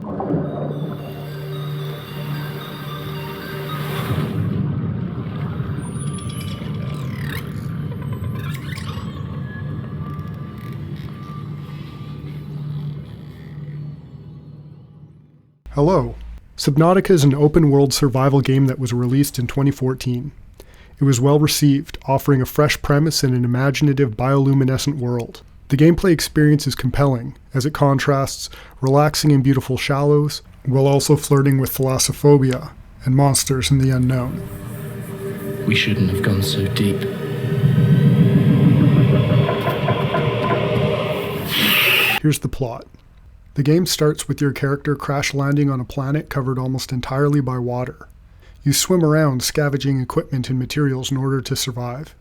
Hello. Subnautica is an open-world survival game that was released in 2014. It was well received, offering a fresh premise and an imaginative bioluminescent world. The gameplay experience is compelling, as it contrasts relaxing and beautiful shallows, while also flirting with thalassophobia and monsters in the unknown. We shouldn't have gone so deep. Here's the plot. The game starts with your character crash landing on a planet covered almost entirely by water. You swim around scavenging equipment and materials in order to survive.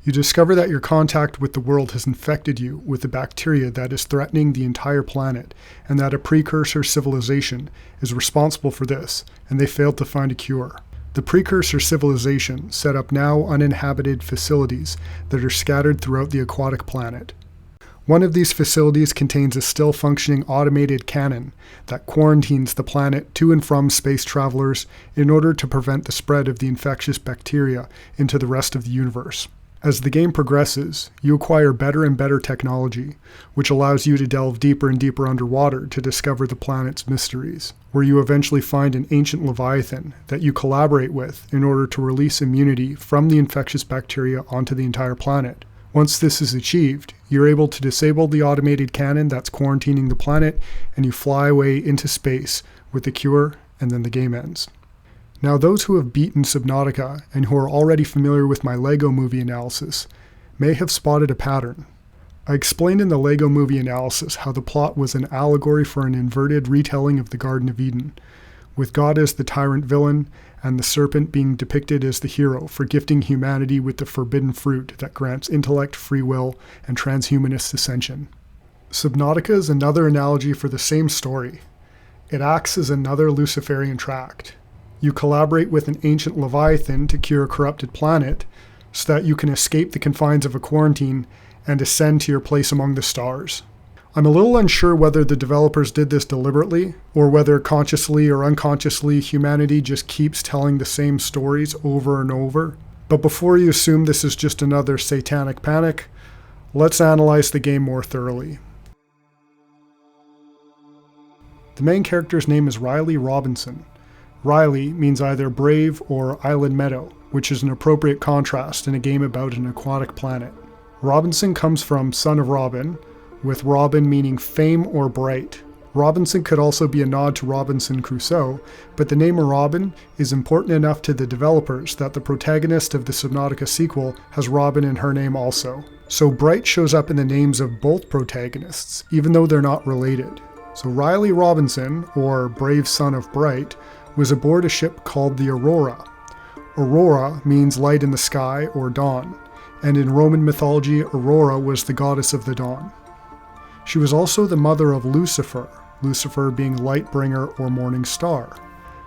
You discover that your contact with the world has infected you with a bacteria that is threatening the entire planet, and that a precursor civilization is responsible for this, and they failed to find a cure. The precursor civilization set up now uninhabited facilities that are scattered throughout the aquatic planet. One of these facilities contains a still functioning automated cannon that quarantines the planet to and from space travelers in order to prevent the spread of the infectious bacteria into the rest of the universe. As the game progresses, you acquire better and better technology, which allows you to delve deeper and deeper underwater to discover the planet's mysteries, where you eventually find an ancient leviathan that you collaborate with in order to release immunity from the infectious bacteria onto the entire planet. Once this is achieved, you're able to disable the automated cannon that's quarantining the planet, and you fly away into space with the cure, and then the game ends. Now, those who have beaten Subnautica and who are already familiar with my LEGO movie analysis may have spotted a pattern. I explained in the LEGO movie analysis how the plot was an allegory for an inverted retelling of the Garden of Eden, with God as the tyrant villain and the serpent being depicted as the hero for gifting humanity with the forbidden fruit that grants intellect, free will, and transhumanist ascension. Subnautica is another analogy for the same story. It acts as another Luciferian tract. You collaborate with an ancient leviathan to cure a corrupted planet so that you can escape the confines of a quarantine and ascend to your place among the stars. I'm a little unsure whether the developers did this deliberately, or whether consciously or unconsciously humanity just keeps telling the same stories over and over. But before you assume this is just another satanic panic, let's analyze the game more thoroughly. The main character's name is Riley Robinson. Riley means either brave or island meadow, which is an appropriate contrast in a game about an aquatic planet. Robinson comes from son of Robin, with Robin meaning fame or bright. Robinson could also be a nod to Robinson Crusoe, but the name Robin is important enough to the developers that the protagonist of the Subnautica sequel has Robin in her name also. So Bright shows up in the names of both protagonists, even though they're not related. So Riley Robinson, or Brave Son of Bright, was aboard a ship called the Aurora. Aurora means light in the sky or dawn, and in Roman mythology, Aurora was the goddess of the dawn. She was also the mother of Lucifer, Lucifer being light bringer or morning star.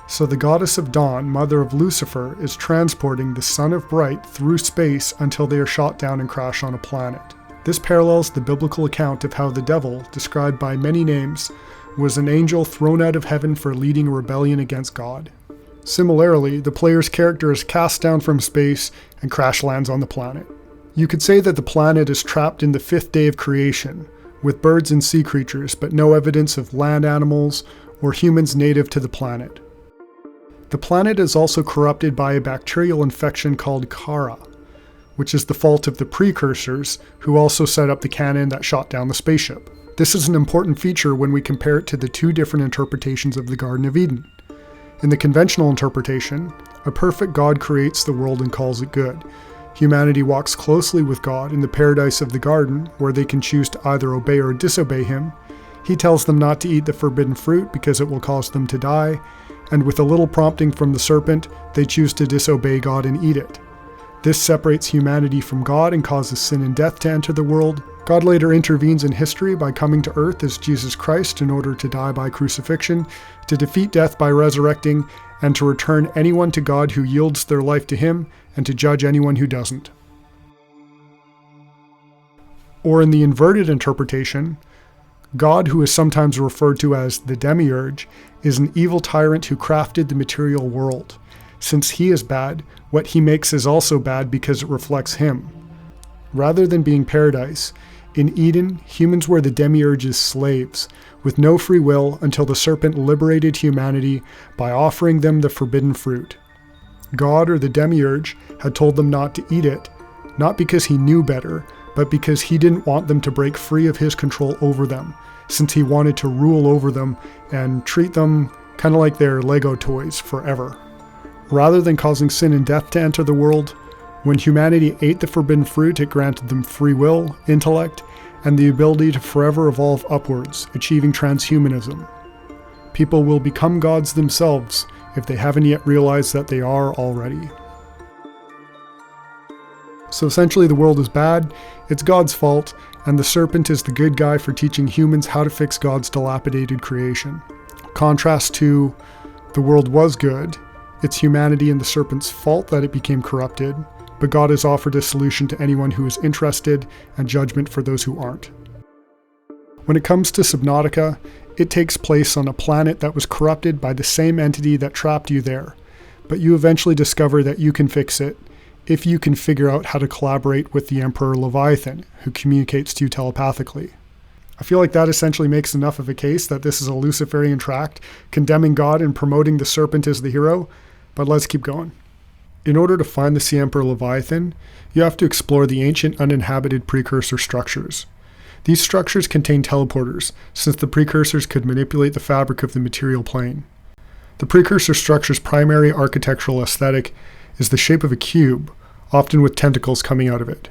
So the goddess of dawn, mother of Lucifer, is transporting the son of Bright through space until they are shot down and crash on a planet. This parallels the biblical account of how the devil, described by many names, was an angel thrown out of heaven for leading a rebellion against God. Similarly, the player's character is cast down from space and crash lands on the planet. You could say that the planet is trapped in the fifth day of creation, with birds and sea creatures, but no evidence of land animals or humans native to the planet. The planet is also corrupted by a bacterial infection called Kara, which is the fault of the precursors, who also set up the cannon that shot down the spaceship. This is an important feature when we compare it to the two different interpretations of the Garden of Eden. In the conventional interpretation, a perfect God creates the world and calls it good. Humanity walks closely with God in the paradise of the garden, where they can choose to either obey or disobey him. He tells them not to eat the forbidden fruit because it will cause them to die, and with a little prompting from the serpent, they choose to disobey God and eat it. This separates humanity from God and causes sin and death to enter the world. God later intervenes in history by coming to earth as Jesus Christ in order to die by crucifixion, to defeat death by resurrecting, and to return anyone to God who yields their life to him, and to judge anyone who doesn't. Or in the inverted interpretation, God, who is sometimes referred to as the Demiurge, is an evil tyrant who crafted the material world. Since he is bad, what he makes is also bad because it reflects him. Rather than being paradise, in Eden, humans were the Demiurge's slaves, with no free will until the serpent liberated humanity by offering them the forbidden fruit. God, or the Demiurge, had told them not to eat it, not because he knew better, but because he didn't want them to break free of his control over them, since he wanted to rule over them and treat them kind of like their Lego toys forever. Rather than causing sin and death to enter the world, when humanity ate the forbidden fruit, it granted them free will, intellect, and the ability to forever evolve upwards, achieving transhumanism. People will become gods themselves if they haven't yet realized that they are already. So essentially the world is bad, it's God's fault, and the serpent is the good guy for teaching humans how to fix God's dilapidated creation. Contrast to the world was good, it's humanity and the serpent's fault that it became corrupted, but God has offered a solution to anyone who is interested and judgment for those who aren't. When it comes to Subnautica, it takes place on a planet that was corrupted by the same entity that trapped you there, but you eventually discover that you can fix it if you can figure out how to collaborate with the Emperor Leviathan, who communicates to you telepathically. I feel like that essentially makes enough of a case that this is a Luciferian tract, condemning God and promoting the serpent as the hero, but let's keep going. In order to find the Sea Emperor Leviathan, you have to explore the ancient uninhabited precursor structures. These structures contain teleporters, since the precursors could manipulate the fabric of the material plane. The precursor structure's primary architectural aesthetic is the shape of a cube, often with tentacles coming out of it.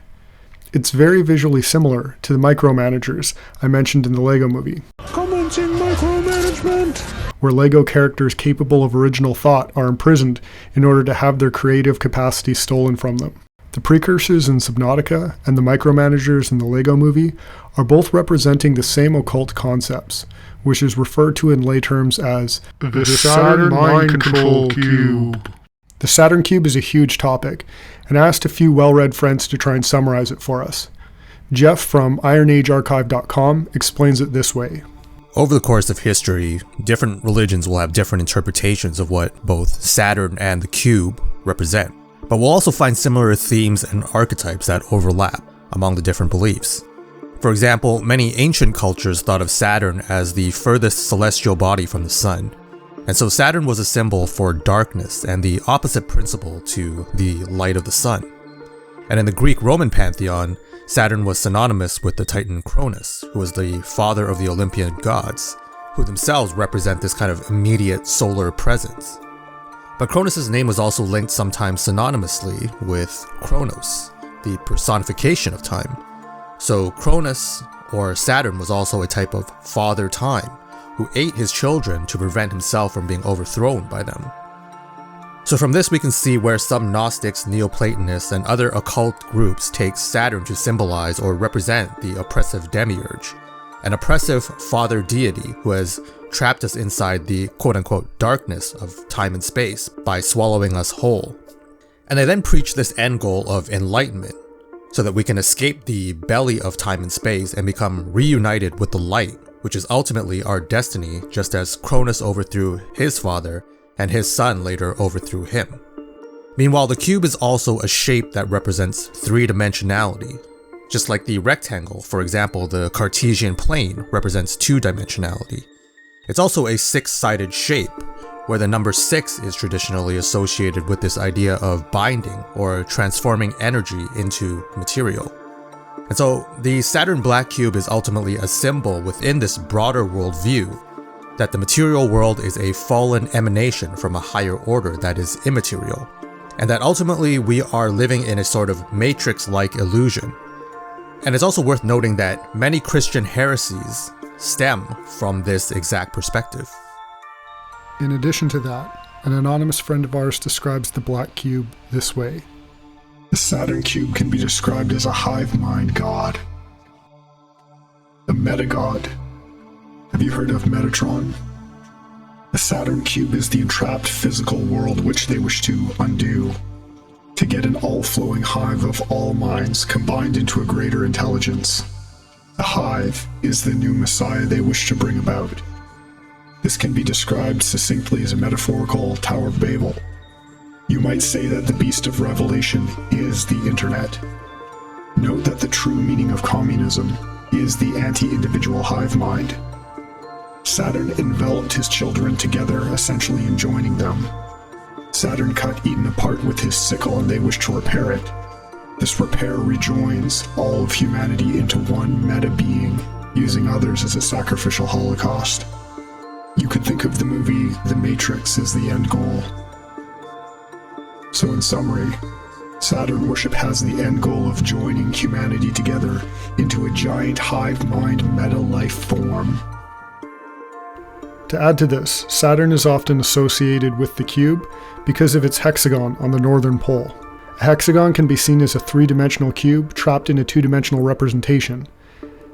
It's very visually similar to the micromanagers I mentioned in the Lego movie. Commencing micromanagement! Where Lego characters capable of original thought are imprisoned in order to have their creative capacity stolen from them. The precursors in Subnautica and the micromanagers in the Lego movie are both representing the same occult concepts, which is referred to in lay terms as the Saturn Mind Control Cube. The Saturn Cube is a huge topic, and I asked a few well-read friends to try and summarize it for us. Jeff from IronAgeArchive.com explains it this way. Over the course of history, different religions will have different interpretations of what both Saturn and the cube represent, but we'll also find similar themes and archetypes that overlap among the different beliefs. For example, many ancient cultures thought of Saturn as the furthest celestial body from the sun, and so Saturn was a symbol for darkness and the opposite principle to the light of the sun. And in the Greek-Roman pantheon, Saturn was synonymous with the Titan Cronus, who was the father of the Olympian gods, who themselves represent this kind of immediate solar presence. But Cronus' name was also linked sometimes synonymously with Kronos, the personification of time. So Cronus, or Saturn, was also a type of father time, who ate his children to prevent himself from being overthrown by them. So from this we can see where some Gnostics, Neoplatonists, and other occult groups take Saturn to symbolize or represent the oppressive demiurge, an oppressive father deity who has trapped us inside the quote-unquote darkness of time and space by swallowing us whole. And they then preach this end goal of enlightenment, so that we can escape the belly of time and space and become reunited with the light, which is ultimately our destiny, just as Cronus overthrew his father and his son later overthrew him. Meanwhile, the cube is also a shape that represents three-dimensionality. Just like the rectangle, for example, the Cartesian plane represents two-dimensionality. It's also a six-sided shape, where the number 6 is traditionally associated with this idea of binding or transforming energy into material. And so the Saturn Black Cube is ultimately a symbol within this broader worldview that the material world is a fallen emanation from a higher order that is immaterial, and that ultimately we are living in a sort of matrix-like illusion. And it's also worth noting that many Christian heresies stem from this exact perspective. In addition to that, an anonymous friend of ours describes the Black Cube this way. The Saturn Cube can be described as a hive mind god. The meta-god. Have you heard of Metatron? The Saturn Cube is the entrapped physical world which they wish to undo, to get an all-flowing hive of all minds combined into a greater intelligence. The hive is the new Messiah they wish to bring about. This can be described succinctly as a metaphorical Tower of Babel. You might say that the beast of Revelation is the internet. Note that the true meaning of communism is the anti-individual hive mind. Saturn enveloped his children together, essentially enjoining them. Saturn cut Eden apart with his sickle and they wish to repair it. This repair rejoins all of humanity into one meta-being, using others as a sacrificial holocaust. You could think of the movie The Matrix as the end goal. So in summary, Saturn worship has the end goal of joining humanity together into a giant hive mind meta-life form. To add to this, Saturn is often associated with the cube because of its hexagon on the northern pole. A hexagon can be seen as a three-dimensional cube trapped in a two-dimensional representation,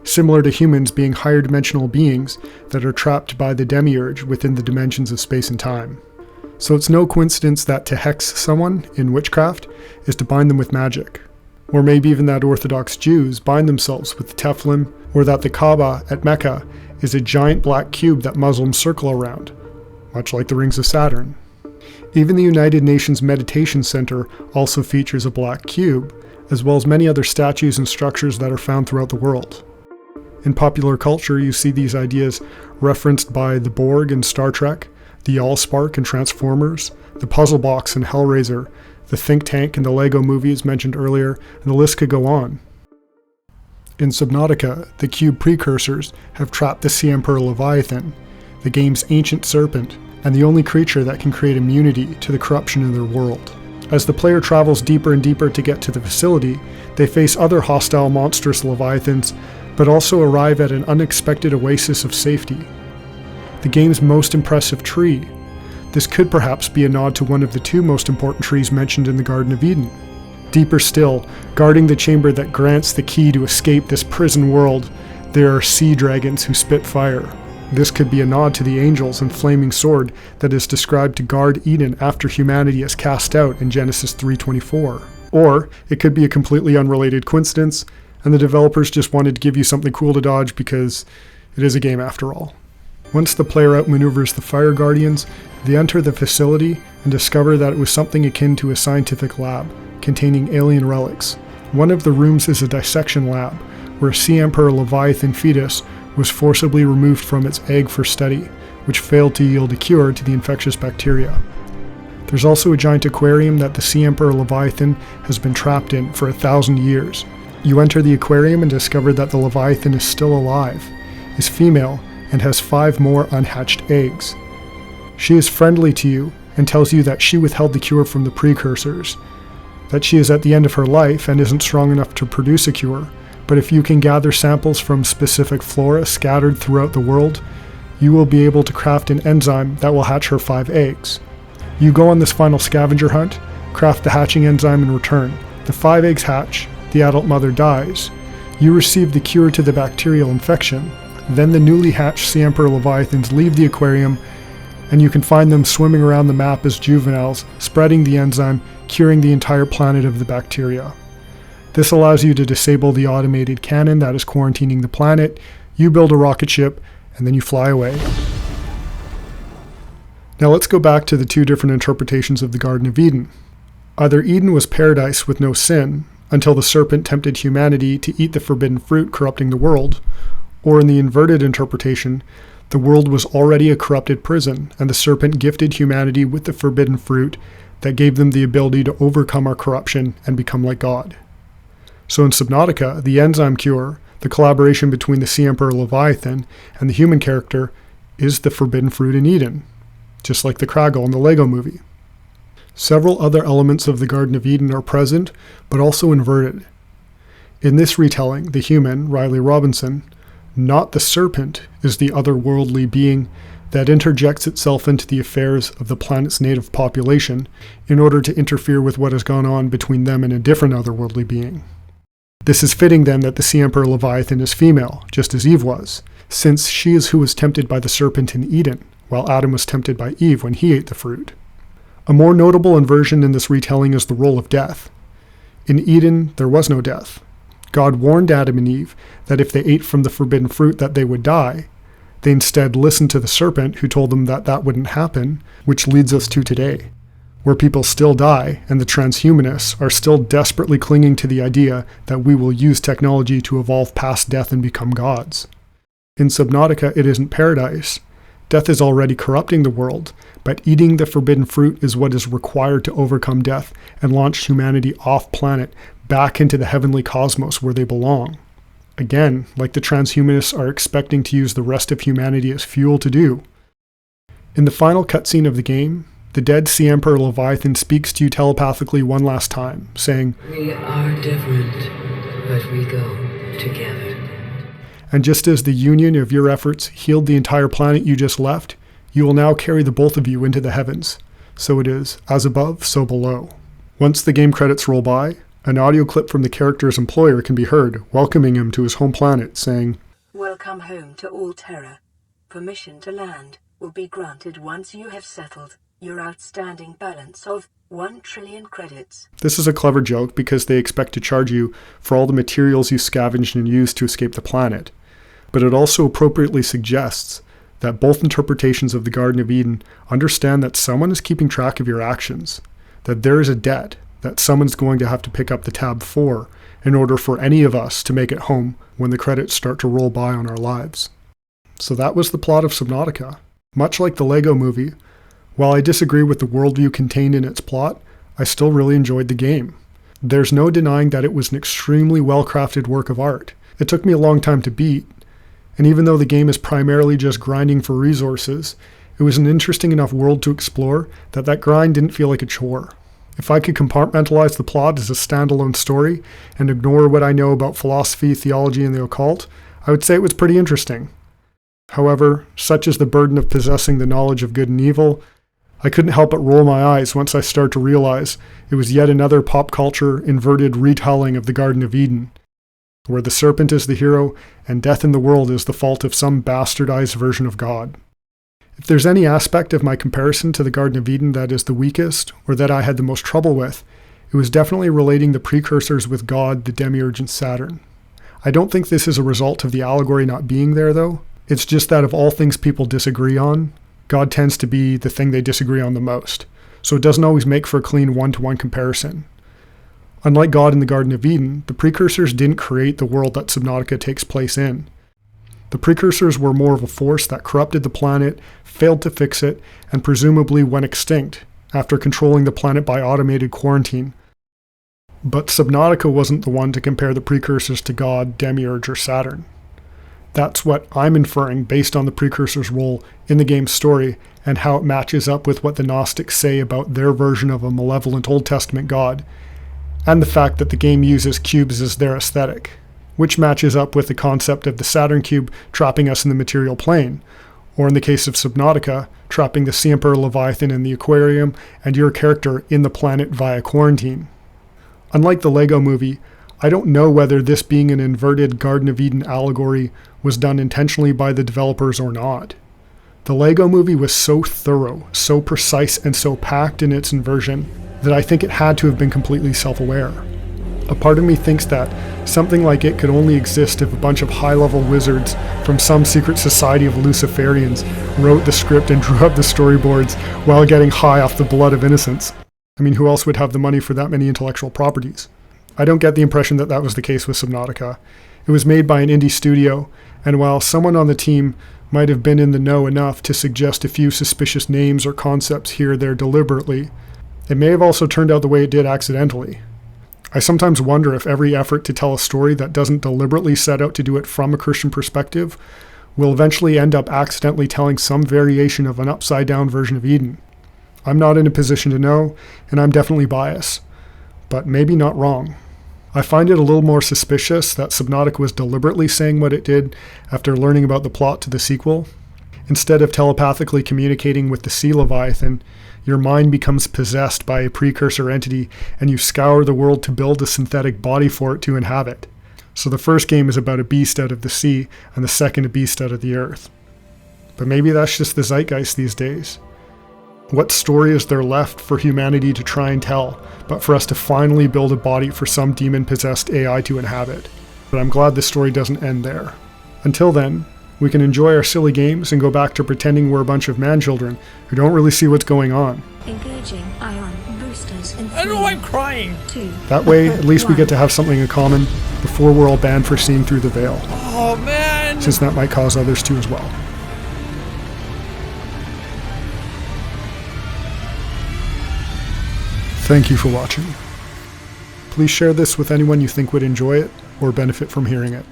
similar to humans being higher-dimensional beings that are trapped by the demiurge within the dimensions of space and time. So it's no coincidence that to hex someone in witchcraft is to bind them with magic. Or maybe even that Orthodox Jews bind themselves with Teflon, or that the Kaaba at Mecca is a giant black cube that Muslims circle around, much like the rings of Saturn. Even the United Nations Meditation Center also features a black cube, as well as many other statues and structures that are found throughout the world. In popular culture, you see these ideas referenced by the Borg in Star Trek, the Allspark in Transformers, the Puzzle Box in Hellraiser, the Think Tank in the Lego movies mentioned earlier, and the list could go on. In Subnautica, the cube precursors have trapped the Sea Emperor Leviathan, the game's ancient serpent, and the only creature that can create immunity to the corruption in their world. As the player travels deeper and deeper to get to the facility, they face other hostile monstrous leviathans, but also arrive at an unexpected oasis of safety. The game's most impressive tree. This could perhaps be a nod to one of the two most important trees mentioned in the Garden of Eden. Deeper still, guarding the chamber that grants the key to escape this prison world, there are sea dragons who spit fire. This could be a nod to the angels and flaming sword that is described to guard Eden after humanity is cast out in Genesis 3:24. Or it could be a completely unrelated coincidence, and the developers just wanted to give you something cool to dodge because it is a game after all. Once the player outmaneuvers the Fire Guardians, they enter the facility and discover that it was something akin to a scientific lab, containing alien relics. One of the rooms is a dissection lab, where a Sea Emperor Leviathan fetus was forcibly removed from its egg for study, which failed to yield a cure to the infectious bacteria. There's also a giant aquarium that the Sea Emperor Leviathan has been trapped in for 1,000 years. You enter the aquarium and discover that the Leviathan is still alive, is female, and has 5 more unhatched eggs. She is friendly to you and tells you that she withheld the cure from the precursors, that she is at the end of her life and isn't strong enough to produce a cure, but if you can gather samples from specific flora scattered throughout the world, you will be able to craft an enzyme that will hatch her 5 eggs. You go on this final scavenger hunt, craft the hatching enzyme in return. The 5 eggs hatch, the adult mother dies. You receive the cure to the bacterial infection. Then the newly hatched Sea Emperor Leviathans leave the aquarium, and you can find them swimming around the map as juveniles, spreading the enzyme, curing the entire planet of the bacteria. This allows you to disable the automated cannon that is quarantining the planet, you build a rocket ship, and then you fly away. Now let's go back to the 2 different interpretations of the Garden of Eden. Either Eden was paradise with no sin, until the serpent tempted humanity to eat the forbidden fruit, corrupting the world, or in the inverted interpretation, the world was already a corrupted prison, and the serpent gifted humanity with the forbidden fruit that gave them the ability to overcome our corruption and become like God. So in Subnautica, the enzyme cure, the collaboration between the Sea Emperor Leviathan and the human character, is the forbidden fruit in Eden, just like the Kraggle in the Lego movie. Several other elements of the Garden of Eden are present, but also inverted. In this retelling, the human, Riley Robinson, not the serpent, is the otherworldly being that interjects itself into the affairs of the planet's native population in order to interfere with what has gone on between them and a different otherworldly being. This is fitting then that the Sea Emperor Leviathan is female, just as Eve was, since she is who was tempted by the serpent in Eden, while Adam was tempted by Eve when he ate the fruit. A more notable inversion in this retelling is the role of death. In Eden, there was no death. God warned Adam and Eve that if they ate from the forbidden fruit that they would die. They instead listened to the serpent who told them that that wouldn't happen, which leads us to today, where people still die and the transhumanists are still desperately clinging to the idea that we will use technology to evolve past death and become gods. In Subnautica, it isn't paradise. Death is already corrupting the world, but eating the forbidden fruit is what is required to overcome death and launch humanity off-planet back into the heavenly cosmos where they belong. Again, like the transhumanists are expecting to use the rest of humanity as fuel to do. In the final cutscene of the game, the dead Sea Emperor Leviathan speaks to you telepathically one last time, saying, "We are different, but we go together." And just as the union of your efforts healed the entire planet you just left, you will now carry the both of you into the heavens. So it is, as above, so below. Once the game credits roll by, an audio clip from the character's employer can be heard, welcoming him to his home planet, saying, "Welcome home to all terror. Permission to land will be granted once you have settled your outstanding balance of 1 trillion credits." This is a clever joke because they expect to charge you for all the materials you scavenged and used to escape the planet. But it also appropriately suggests that both interpretations of the Garden of Eden understand that someone is keeping track of your actions, that there is a debt that someone's going to have to pick up the tab for in order for any of us to make it home when the credits start to roll by on our lives. So that was the plot of Subnautica. Much like the Lego movie, while I disagree with the worldview contained in its plot, I still really enjoyed the game. There's no denying that it was an extremely well-crafted work of art. It took me a long time to beat, and even though the game is primarily just grinding for resources, it was an interesting enough world to explore that grind didn't feel like a chore. If I could compartmentalize the plot as a standalone story and ignore what I know about philosophy, theology, and the occult, I would say it was pretty interesting. However, such is the burden of possessing the knowledge of good and evil, I couldn't help but roll my eyes once I started to realize it was yet another pop culture inverted retelling of the Garden of Eden, where the serpent is the hero and death in the world is the fault of some bastardized version of God. If there's any aspect of my comparison to the Garden of Eden that is the weakest, or that I had the most trouble with, it was definitely relating the precursors with God, the Demiurge, and Saturn. I don't think this is a result of the allegory not being there, though. It's just that of all things people disagree on, God tends to be the thing they disagree on the most, so it doesn't always make for a clean one-to-one comparison. Unlike God in the Garden of Eden, the precursors didn't create the world that Subnautica takes place in. The precursors were more of a force that corrupted the planet, failed to fix it, and presumably went extinct after controlling the planet by automated quarantine. But Subnautica wasn't the one to compare the precursors to God, Demiurge, or Saturn. That's what I'm inferring based on the precursors' role in the game's story and how it matches up with what the Gnostics say about their version of a malevolent Old Testament God, and the fact that the game uses cubes as their aesthetic, which matches up with the concept of the Saturn cube trapping us in the material plane, or in the case of Subnautica, trapping the Sea Emperor Leviathan in the aquarium and your character in the planet via quarantine. Unlike the Lego movie, I don't know whether this being an inverted Garden of Eden allegory was done intentionally by the developers or not. The Lego movie was so thorough, so precise, and so packed in its inversion that I think it had to have been completely self-aware. A part of me thinks that something like it could only exist if a bunch of high-level wizards from some secret society of Luciferians wrote the script and drew up the storyboards while getting high off the blood of innocents. I mean, who else would have the money for that many intellectual properties? I don't get the impression that that was the case with Subnautica. It was made by an indie studio, and while someone on the team might have been in the know enough to suggest a few suspicious names or concepts here or there deliberately, it may have also turned out the way it did accidentally. I sometimes wonder if every effort to tell a story that doesn't deliberately set out to do it from a Christian perspective will eventually end up accidentally telling some variation of an upside-down version of Eden. I'm not in a position to know, and I'm definitely biased, but maybe not wrong. I find it a little more suspicious that Subnautica was deliberately saying what it did after learning about the plot to the sequel. Instead of telepathically communicating with the Sea Leviathan, your mind becomes possessed by a precursor entity and you scour the world to build a synthetic body for it to inhabit. So the first game is about a beast out of the sea and the second a beast out of the earth. But maybe that's just the zeitgeist these days. What story is there left for humanity to try and tell, but for us to finally build a body for some demon-possessed AI to inhabit? But I'm glad this story doesn't end there. Until then, we can enjoy our silly games and go back to pretending we're a bunch of man-children who don't really see what's going on. Engaging ion boosters in 3, I know I'm crying. 2. That way, at least we get to have something in common before we're all banned for seeing through the veil, Oh man. since that might cause others to as well. Thank you for watching. Please share this with anyone you think would enjoy it or benefit from hearing it.